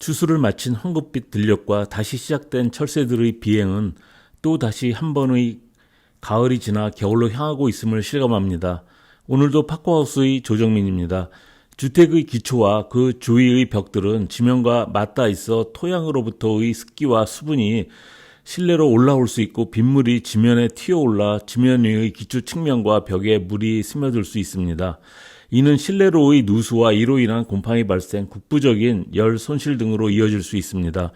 추수를 마친 황급빛 들녘과 다시 시작된 철새들의 비행은 또 다시 한 번의 가을이 지나 겨울로 향하고 있음을 실감합니다. 오늘도 파코하우스의 조정민입니다. 주택의 기초와 그 주위의 벽들은 지면과 맞닿아 있어 토양으로부터의 습기와 수분이 실내로 올라올 수 있고 빗물이 지면에 튀어올라 지면 위의 기초 측면과 벽에 물이 스며들 수 있습니다. 이는 실내로의 누수와 이로 인한 곰팡이 발생, 국부적인 열 손실 등으로 이어질 수 있습니다.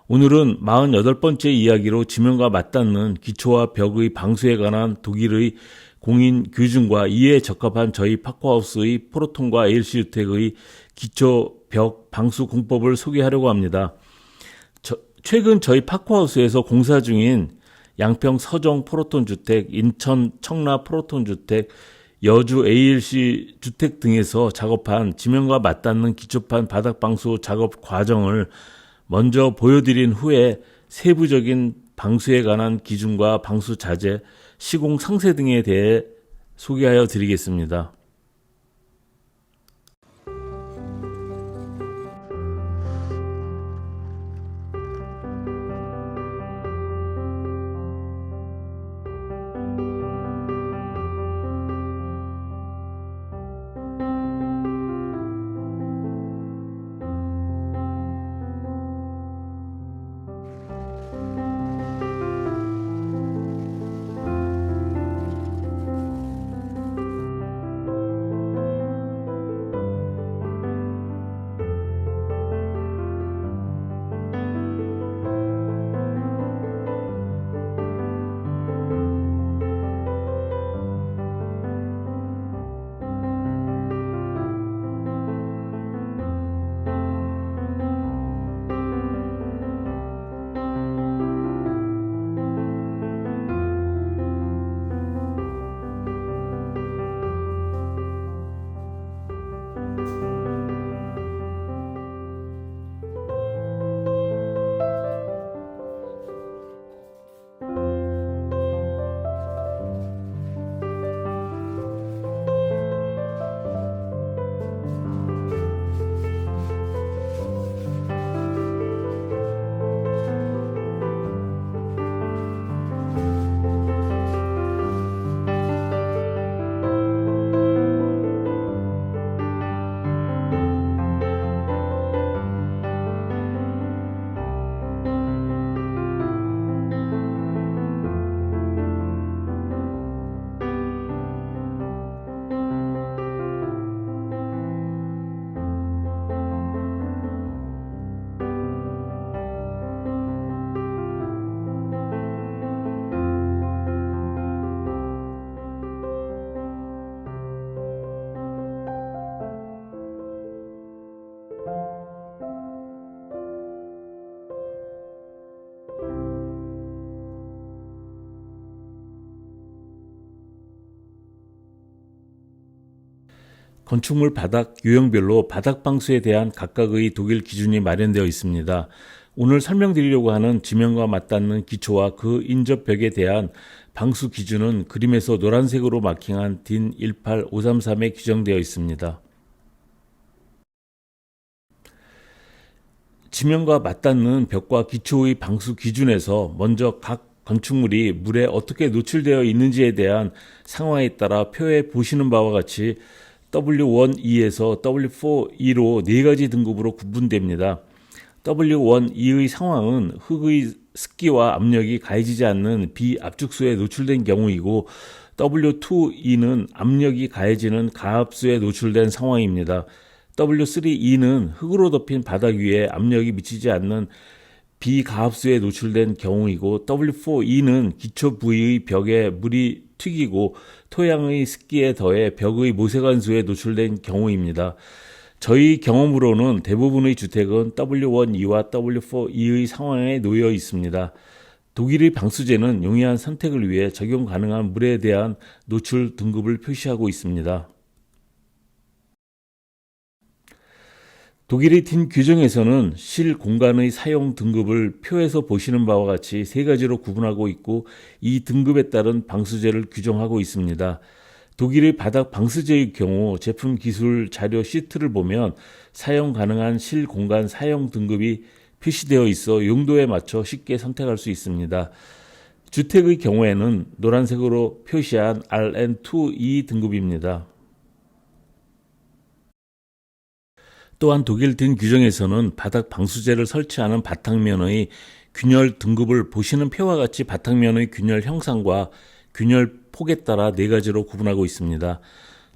오늘은 48번째 이야기로 지면과 맞닿는 기초와 벽의 방수에 관한 독일의 공인 규준과 이에 적합한 저희 파코하우스의 프로톤과 ALC 주택의 기초 벽 방수 공법을 소개하려고 합니다. 최근 저희 파코하우스에서 공사 중인 양평 서정 프로톤 주택, 인천 청라 프로톤 주택, 여주 ALC 주택 등에서 작업한 지면과 맞닿는 기초판 바닥 방수 작업 과정을 먼저 보여드린 후에 세부적인 방수에 관한 기준과 방수 자재, 시공 상세 등에 대해 소개하여 드리겠습니다. 건축물 바닥 유형별로 바닥 방수에 대한 각각의 독일 기준이 마련되어 있습니다. 오늘 설명드리려고 하는 지면과 맞닿는 기초와 그 인접벽에 대한 방수 기준은 그림에서 노란색으로 마킹한 DIN 18533에 규정되어 있습니다. 지면과 맞닿는 벽과 기초의 방수 기준에서 먼저 각 건축물이 물에 어떻게 노출되어 있는지에 대한 상황에 따라 표에 보시는 바와 같이 W1E에서 W4E로 4가지 등급으로 구분됩니다. W1E의 상황은 흙의 습기와 압력이 가해지지 않는 비압축수에 노출된 경우이고 W2E는 압력이 가해지는 가압수에 노출된 상황입니다. W3E는 흙으로 덮인 바닥 위에 압력이 미치지 않는 비가압수에 노출된 경우이고 W4E는 기초 부위의 벽에 물이 튀기고 토양의 습기에 더해 벽의 모세관수에 노출된 경우입니다. 저희 경험으로는 대부분의 주택은 W1E와 W4E의 상황에 놓여 있습니다. 독일의 방수제는 용이한 선택을 위해 적용 가능한 물에 대한 노출 등급을 표시하고 있습니다. 독일의 DIN 규정에서는 실 공간의 사용 등급을 표에서 보시는 바와 같이 3가지로 구분하고 있고 이 등급에 따른 방수제를 규정하고 있습니다. 독일의 바닥 방수제의 경우 제품 기술 자료 시트를 보면 사용 가능한 실공간 사용 등급이 표시되어 있어 용도에 맞춰 쉽게 선택할 수 있습니다. 주택의 경우에는 노란색으로 표시한 RN2E 등급입니다. 또한 독일 등 규정에서는 바닥 방수제를 설치하는 바탕면의 균열 등급을 보시는 표와 같이 바탕면의 균열 형상과 균열 폭에 따라 네 가지로 구분하고 있습니다.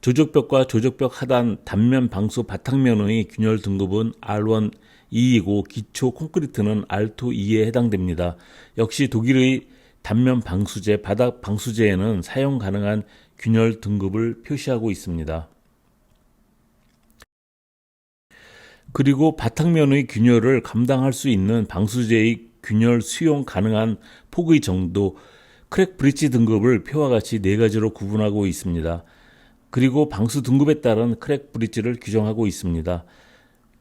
조적벽과 조적벽 하단 단면 방수 바탕면의 균열 등급은 R1E이고 기초 콘크리트는 R2E에 해당됩니다. 역시 독일의 단면 방수제, 바닥 방수제에는 사용 가능한 균열 등급을 표시하고 있습니다. 그리고 바탕면의 균열을 감당할 수 있는 방수제의 균열 수용 가능한 폭의 정도, 크랙 브릿지 등급을 표와 같이 네 가지로 구분하고 있습니다. 그리고 방수 등급에 따른 크랙 브릿지를 규정하고 있습니다.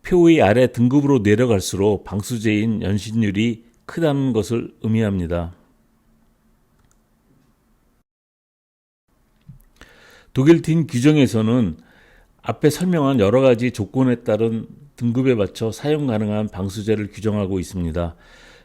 표의 아래 등급으로 내려갈수록 방수제인 연신율이 크다는 것을 의미합니다. 독일 딘 규정에서는 앞에 설명한 여러 가지 조건에 따른 등급에 맞춰 사용 가능한 방수제를 규정하고 있습니다.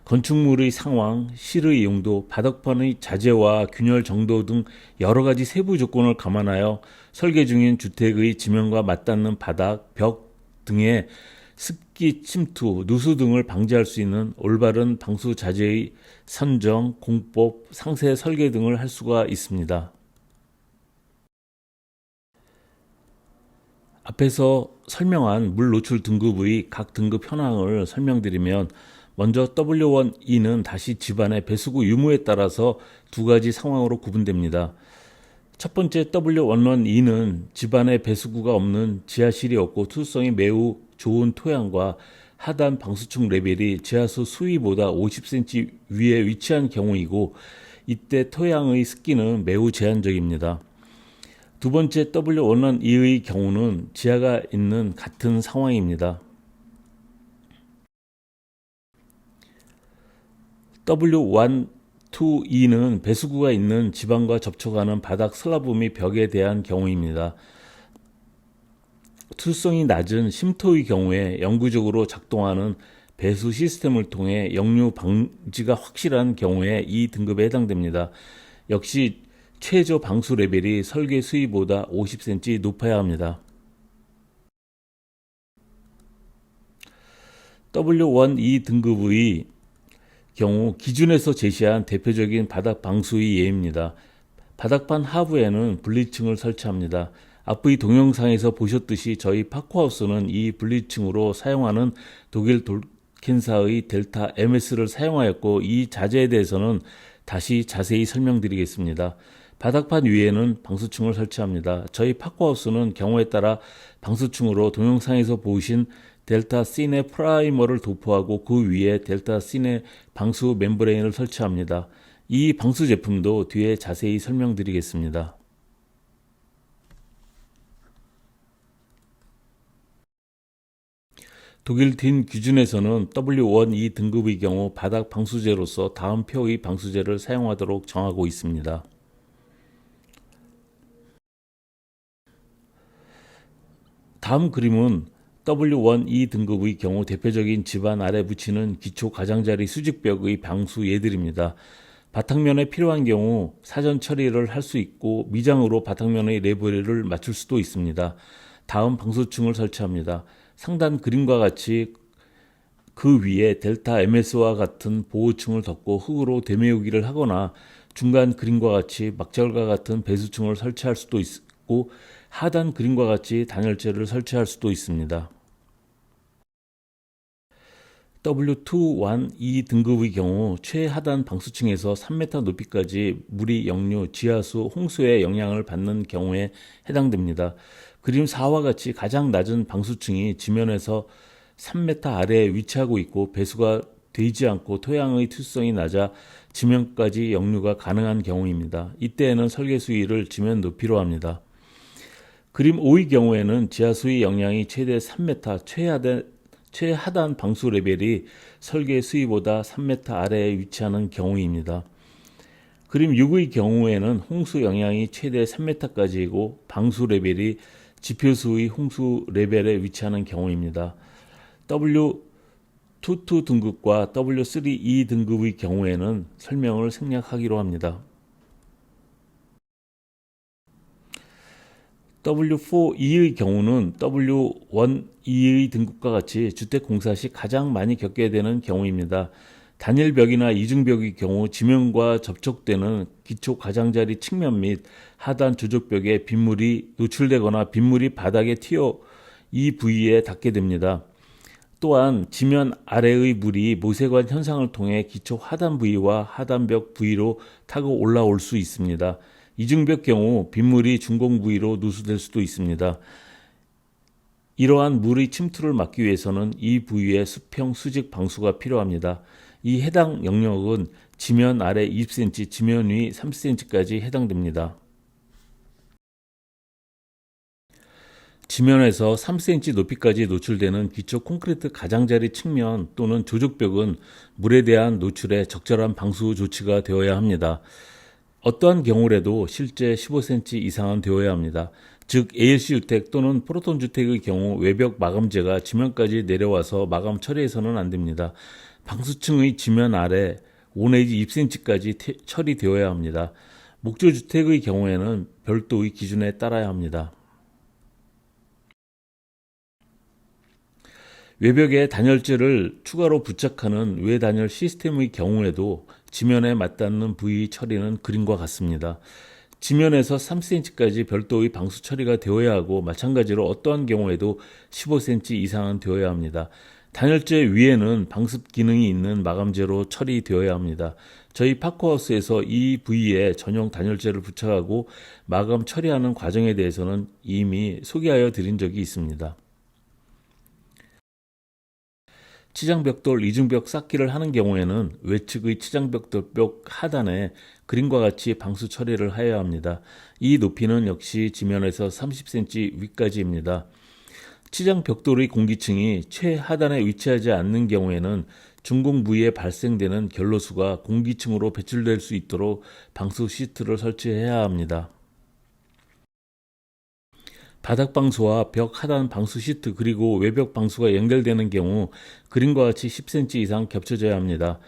건축물의 상황, 실의 용도, 바닥판의 자재와 균열 정도 등 여러 가지 세부 조건을 감안하여 설계 중인 주택의 지면과 맞닿는 바닥, 벽 등의 습기 침투, 누수 등을 방지할 수 있는 올바른 방수 자재의 선정, 공법, 상세 설계 등을 할 수가 있습니다. 앞에서 설명한 물 노출 등급의 각 등급 현황을 설명드리면 먼저 W1E는 다시 집안의 배수구 유무에 따라서 두 가지 상황으로 구분됩니다. 첫 번째 W11E는 집안에 배수구가 없는 지하실이 없고 투수성이 매우 좋은 토양과 하단 방수층 레벨이 지하수 수위보다 50cm 위에 위치한 경우이고 이때 토양의 습기는 매우 제한적입니다. 두 번째 W11E의 경우는 지하가 있는 같은 상황입니다. W12E는 배수구가 있는 지방과 접촉하는 바닥 슬라브 및 벽에 대한 경우입니다. 투수성이 낮은 심토의 경우에 영구적으로 작동하는 배수 시스템을 통해 역류 방지가 확실한 경우에 이 등급에 해당됩니다. 역시 최저 방수 레벨이 설계 수위보다 50cm 높아야 합니다. W1E 등급의 경우 기준에서 제시한 대표적인 바닥 방수의 예입니다. 바닥판 하부에는 분리층을 설치합니다. 앞의 동영상에서 보셨듯이 저희 파코하우스는 이 분리층으로 사용하는 독일 돌켄사의 델타 MS를 사용하였고 이 자재에 대해서는 다시 자세히 설명드리겠습니다. 바닥판 위에는 방수층을 설치합니다. 저희 파코하우스는 경우에 따라 방수층으로 동영상에서 보신 델타 시네 프라이머를 도포하고 그 위에 델타 시네 방수 멤브레인을 설치합니다. 이 방수 제품도 뒤에 자세히 설명드리겠습니다. 독일 딘 기준에서는 W1E 등급의 경우 바닥 방수제로서 다음 표의 방수제를 사용하도록 정하고 있습니다. 다음 그림은 W1E 등급의 경우 대표적인 집안 아래 붙이는 기초 가장자리 수직벽의 방수 예들입니다. 바탕면에 필요한 경우 사전 처리를 할 수 있고 미장으로 바탕면의 레벨을 맞출 수도 있습니다. 다음 방수층을 설치합니다. 상단 그림과 같이 그 위에 델타 MS와 같은 보호층을 덮고 흙으로 되메우기를 하거나 중간 그림과 같이 막절과 같은 배수층을 설치할 수도 있고 하단 그림과 같이 단열재를 설치할 수도 있습니다. W21E 등급의 경우 최하단 방수층에서 3m 높이까지 물이 역류, 지하수, 홍수의 영향을 받는 경우에 해당됩니다. 그림 4와 같이 가장 낮은 방수층이 지면에서 3m 아래에 위치하고 있고 배수가 되지 않고 토양의 투수성이 낮아 지면까지 역류가 가능한 경우입니다. 이때에는 설계 수위를 지면 높이로 합니다. 그림 5의 경우에는 지하수의 영향이 최대 3m, 최하단 방수 레벨이 설계 수위보다 3m 아래에 위치하는 경우입니다. 그림 6의 경우에는 홍수 영향이 최대 3m까지이고 방수 레벨이 지표수의 홍수 레벨에 위치하는 경우입니다. W22 등급과 W3E 등급의 경우에는 설명을 생략하기로 합니다. W4E의 경우는 W1E의 등급과 같이 주택공사 시 가장 많이 겪게 되는 경우입니다. 단일벽이나 이중벽의 경우 지면과 접촉되는 기초 가장자리 측면 및 하단 조적벽에 빗물이 노출되거나 빗물이 바닥에 튀어 이 부위에 닿게 됩니다. 또한 지면 아래의 물이 모세관 현상을 통해 기초 하단 부위와 하단벽 부위로 타고 올라올 수 있습니다. 이중벽 경우 빗물이 중공 부위로 누수될 수도 있습니다. 이러한 물의 침투를 막기 위해서는 이 부위에 수평 수직 방수가 필요합니다. 이 해당 영역은 지면 아래 20cm, 지면 위 30cm까지 해당됩니다. 지면에서 3cm 높이까지 노출되는 기초 콘크리트 가장자리 측면 또는 조적벽은 물에 대한 노출에 적절한 방수 조치가 되어야 합니다. 어떠한 경우라도 실제 15cm 이상은 되어야 합니다. 즉 ALC 주택 또는 프로톤 주택의 경우 외벽 마감재가 지면까지 내려와서 마감 처리해서는 안 됩니다. 방수층의 지면 아래 5 내지 20cm까지 처리되어야 합니다. 목조 주택의 경우에는 별도의 기준에 따라야 합니다. 외벽에 단열재를 추가로 부착하는 외단열 시스템의 경우에도 지면에 맞닿는 부위 처리는 그림과 같습니다. 지면에서 3cm까지 별도의 방수 처리가 되어야 하고 마찬가지로 어떠한 경우에도 15cm 이상은 되어야 합니다. 단열재 위에는 방습 기능이 있는 마감재로 처리되어야 합니다. 저희 파코하우스에서 이 부위에 전용 단열재를 부착하고 마감 처리하는 과정에 대해서는 이미 소개하여 드린 적이 있습니다. 치장벽돌 이중벽 쌓기를 하는 경우에는 외측의 치장벽돌 벽 하단에 그림과 같이 방수 처리를 하여야 합니다. 이 높이는 역시 지면에서 30cm 위까지입니다. 치장벽돌의 공기층이 최하단에 위치하지 않는 경우에는 중공 부위에 발생되는 결로수가 공기층으로 배출될 수 있도록 방수 시트를 설치해야 합니다. 바닥 방수와 벽 하단 방수 시트 그리고 외벽 방수가 연결되는 경우 그림과 같이 10cm 이상 겹쳐져야 합니다.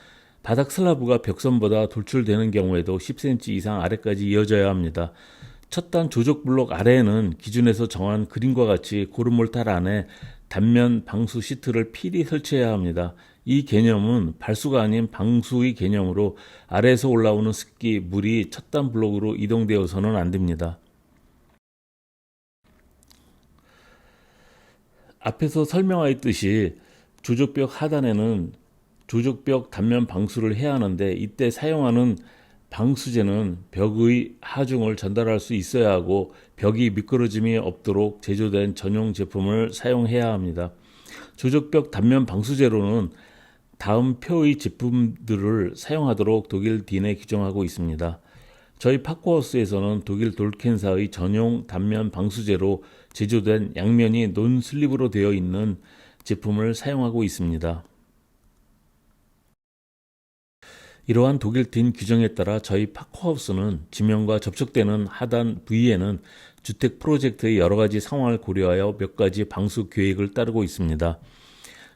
바닥 슬라브가 벽선보다 돌출되는 경우에도 10cm 이상 아래까지 이어져야 합니다. 첫 단 조적 블록 아래에는 기준에서 정한 그림과 같이 고름 몰탈 안에 단면 방수 시트를 필히 설치해야 합니다. 이 개념은 발수가 아닌 방수의 개념으로 아래에서 올라오는 습기, 물이 첫 단 블록으로 이동되어서는 안 됩니다. 앞에서 설명하였듯이 조적벽 하단에는 조적벽 단면 방수를 해야 하는데 이때 사용하는 방수제는 벽의 하중을 전달할 수 있어야 하고 벽이 미끄러짐이 없도록 제조된 전용 제품을 사용해야 합니다. 조적벽 단면 방수제로는 다음 표의 제품들을 사용하도록 독일 딘에 규정하고 있습니다. 저희 파코하우스에서는 독일 돌켄사의 전용 단면 방수제로 제조된 양면이 논슬립으로 되어 있는 제품을 사용하고 있습니다. 이러한 독일 딘 규정에 따라 저희 파코하우스는 지면과 접촉되는 하단 부위에는 주택 프로젝트의 여러 가지 상황을 고려하여 몇 가지 방수 계획을 따르고 있습니다.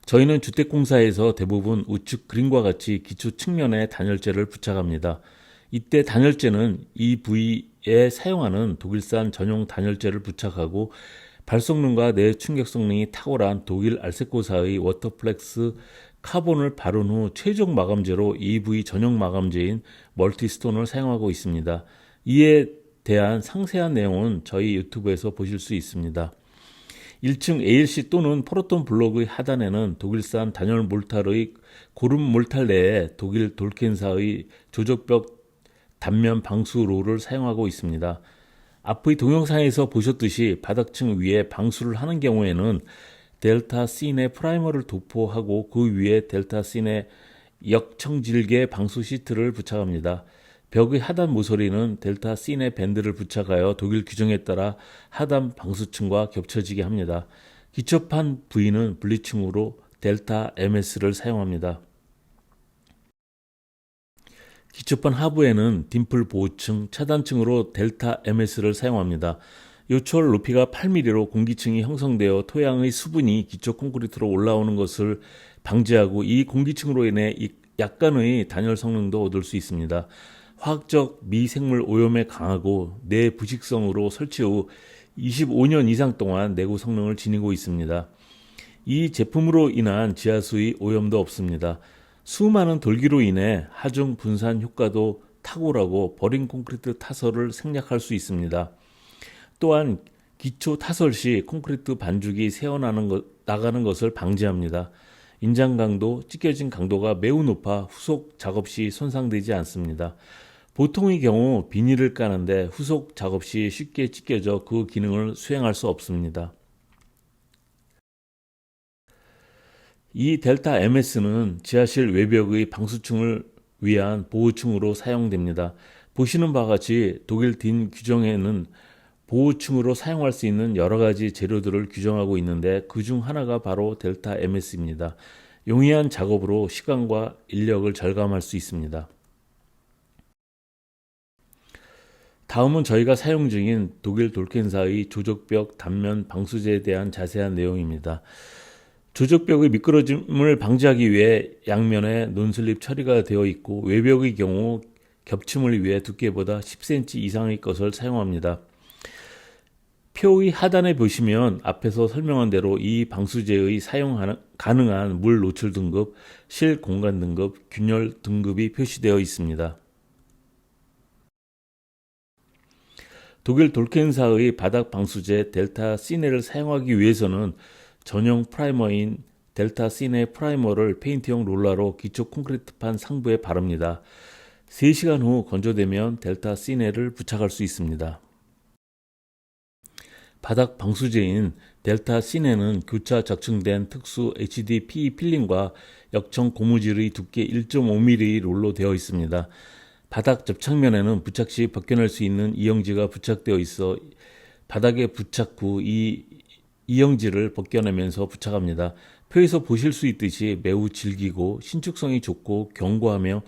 저희는 주택공사에서 대부분 우측 그림과 같이 기초 측면에 단열재를 부착합니다. 이때 단열재는 이 부위에 사용하는 독일산 전용 단열재를 부착하고 발속능과 내충격 성능이 탁월한 독일 알세코사의 워터플렉스 카본을 바른 후 최종 마감재로 EV 전용 마감재인 멀티스톤을 사용하고 있습니다. 이에 대한 상세한 내용은 저희 유튜브에서 보실 수 있습니다. 1층 ALC 또는 포르톤 블록의 하단에는 독일산 단열 몰탈의 고름 몰탈 내에 독일 돌켄사의 조적벽 단면 방수로를 사용하고 있습니다. 앞의 동영상에서 보셨듯이 바닥층 위에 방수를 하는 경우에는 델타 C의 프라이머를 도포하고 그 위에 델타 C의 역청질계 방수 시트를 부착합니다. 벽의 하단 모서리는 델타 C의 밴드를 부착하여 독일 규정에 따라 하단 방수층과 겹쳐지게 합니다. 기초판 부위는 분리층으로 델타 MS를 사용합니다. 기초판 하부에는 딤플 보호층, 차단층으로 델타 MS를 사용합니다. 요철 높이가 8mm로 공기층이 형성되어 토양의 수분이 기초 콘크리트로 올라오는 것을 방지하고 이 공기층으로 인해 약간의 단열 성능도 얻을 수 있습니다. 화학적 미생물 오염에 강하고 내부식성으로 설치 후 25년 이상 동안 내구 성능을 지니고 있습니다. 이 제품으로 인한 지하수의 오염도 없습니다. 수많은 돌기로 인해 하중 분산 효과도 탁월하고 버린 콘크리트 타설을 생략할 수 있습니다. 또한 기초 타설 시 콘크리트 반죽이 새어나가는 것을 방지합니다. 인장 강도, 찢겨진 강도가 매우 높아 후속 작업 시 손상되지 않습니다. 보통의 경우 비닐을 까는데 후속 작업 시 쉽게 찢겨져 그 기능을 수행할 수 없습니다. 이 델타 MS는 지하실 외벽의 방수층을 위한 보호층으로 사용됩니다. 보시는 바와 같이 독일 딘 규정에는 보호층으로 사용할 수 있는 여러 가지 재료들을 규정하고 있는데 그중 하나가 바로 델타 MS입니다. 용이한 작업으로 시간과 인력을 절감할 수 있습니다. 다음은 저희가 사용 중인 독일 돌켄사의 조적벽 단면 방수제에 대한 자세한 내용입니다. 조적벽의 미끄러짐을 방지하기 위해 양면에 논슬립 처리가 되어 있고 외벽의 경우 겹침을 위해 두께보다 10cm 이상의 것을 사용합니다. 표의 하단에 보시면 앞에서 설명한 대로 이 방수제의 사용 가능한 물 노출 등급, 실 공간 등급, 균열 등급이 표시되어 있습니다. 독일 돌켄사의 바닥 방수제 델타 시네를 사용하기 위해서는 전용 프라이머인 델타 시네 프라이머를 페인트용 롤러로 기초 콘크리트판 상부에 바릅니다. 3시간 후 건조되면 델타 시네를 부착할 수 있습니다. 바닥 방수제인 델타 시네는 교차 적층된 특수 HDPE 필름과 역청 고무줄의 두께 1.5mm 롤로 되어 있습니다. 바닥 접착면에는 부착 시 벗겨낼 수 있는 이영지가 부착되어 있어 바닥에 부착 후 이 이영지를 벗겨내면서 부착합니다. 표에서 보실 수 있듯이 매우 질기고 신축성이 좋고 견고하며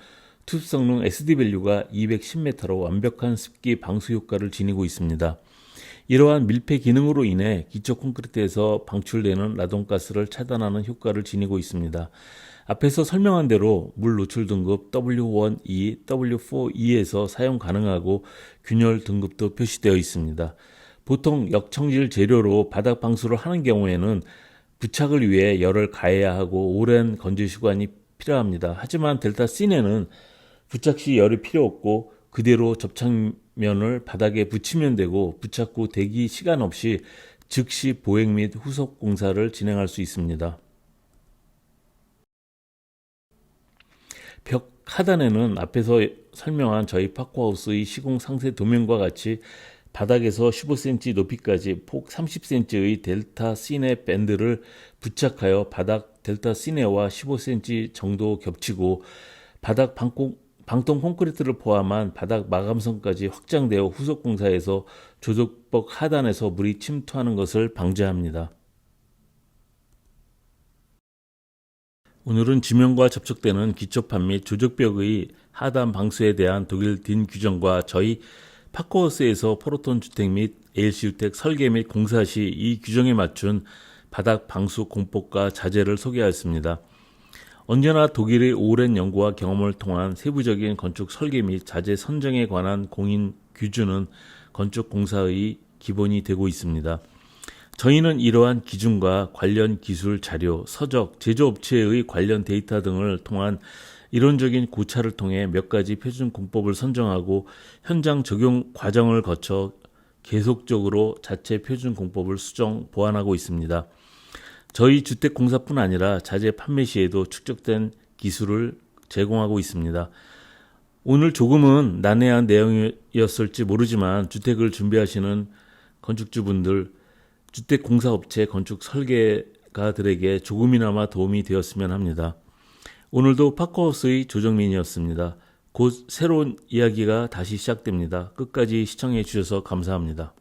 투습 성능 SD 밸류가 210m로 완벽한 습기 방수 효과를 지니고 있습니다. 이러한 밀폐 기능으로 인해 기초 콘크리트에서 방출되는 라돈가스를 차단하는 효과를 지니고 있습니다. 앞에서 설명한 대로 물 노출 등급 W1E, W4E에서 사용 가능하고 균열 등급도 표시되어 있습니다. 보통 역청질 재료로 바닥 방수를 하는 경우에는 부착을 위해 열을 가해야 하고 오랜 건조 시간이 필요합니다. 하지만 델타 시네는 부착 시 열이 필요 없고 그대로 접착면을 바닥에 붙이면 되고 부착 후 대기 시간 없이 즉시 보행 및 후속 공사를 진행할 수 있습니다. 벽 하단에는 앞에서 설명한 저희 파코하우스의 시공 상세 도면과 같이 바닥에서 15cm 높이까지 폭 30cm의 델타 시네 밴드를 부착하여 바닥 델타 시네와 15cm 정도 겹치고 바닥 방통 콘크리트를 포함한 바닥 마감선까지 확장되어 후속 공사에서 조적벽 하단에서 물이 침투하는 것을 방지합니다. 오늘은 지면과 접촉되는 기초판 및 조적벽의 하단 방수에 대한 독일 딘 규정과 저희 파코하우스에서 포로톤 주택 및 ALC 주택 설계 및 공사 시 이 규정에 맞춘 바닥 방수 공법과 자재를 소개하였습니다. 언제나 독일의 오랜 연구와 경험을 통한 세부적인 건축 설계 및 자재 선정에 관한 공인 규준은 건축 공사의 기본이 되고 있습니다. 저희는 이러한 기준과 관련 기술 자료, 서적, 제조업체의 관련 데이터 등을 통한 이론적인 고찰을 통해 몇 가지 표준 공법을 선정하고 현장 적용 과정을 거쳐 계속적으로 자체 표준 공법을 수정, 보완하고 있습니다. 저희 주택공사뿐 아니라 자재 판매 시에도 축적된 기술을 제공하고 있습니다. 오늘 조금은 난해한 내용이었을지 모르지만 주택을 준비하시는 건축주분들, 주택공사업체 건축 설계가들에게 조금이나마 도움이 되었으면 합니다. 오늘도 파코하우스의 조정민이었습니다. 곧 새로운 이야기가 다시 시작됩니다. 끝까지 시청해 주셔서 감사합니다.